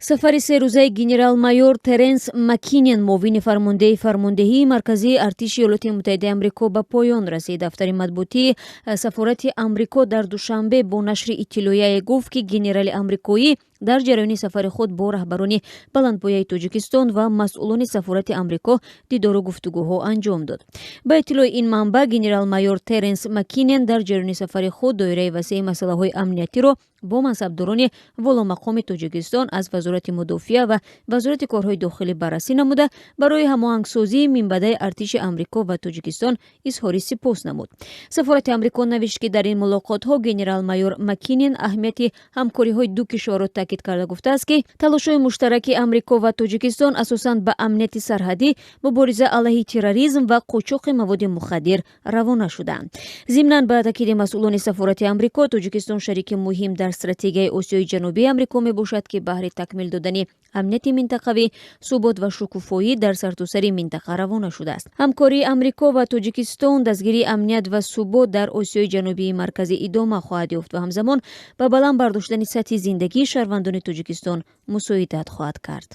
сафари серӯзаи генерал-майор Теренс Маккинен муовини фармондеи фармондеҳии марказии артиши Иёлоти Муттаҳидаи Амрико ба поён расид. Дафтари матбуотии сафорати Амрико дар душанбе бо нашри иттилояе гуфт, ки генерали амрикоӣ дар ҷараёни сафари худ бо раҳбарони баландпояи Тоҷикистон ва масъулони сафорати Амрико дидору гуфтугӯҳо анҷом дод. Ба иттилои ин манбаъ, генерал-майор Теренс Маккинен дар ҷараёни сафари худ доираи васеи масъалаҳои амниятиро бо мансабдорони воломақоми Тоҷикистон аз вазорати мудофиа ва вазорати корҳои дохилӣ баррасӣ намуда, барои ҳамоҳангсозии минбаъдаи артиши Амрико ва Тоҷикистон изҳори сипос намуд. Сафорати Амрико навишт, ки дар ин мулоқотҳо генерал-майор Маккинен аҳамияти ҳамкориҳои ду кишворро таъкид карда гуфтааст, ки талошҳои муштараки Амрико ва Тоҷикистон асосан ба амнияти сарҳадӣ, мубориза алайҳи терроризм ва қучуқи маводи мухаддир равона шудаанд. Зимнан ба таъкиди масъулони сафорати Амрико, Тоҷикистон шарики муҳим дар стратегияи Осиёи Ҷанубии Амрико мебошад, ки баҳри такмил додани амнияти минтақавӣ, субот ва шукуфоӣ дар сартусари минтақа равона шудааст. ҳамкории Амрико ва Тоҷикистон дастгирии амният ва субот дар Осиёи Ҷанубии марказӣ идома хоҳад ёфт ва ҳамзамон ба баланд бардоштани сатҳи зиндагии шаҳрвандони Тоҷикистон мусоидат хоҳад кард.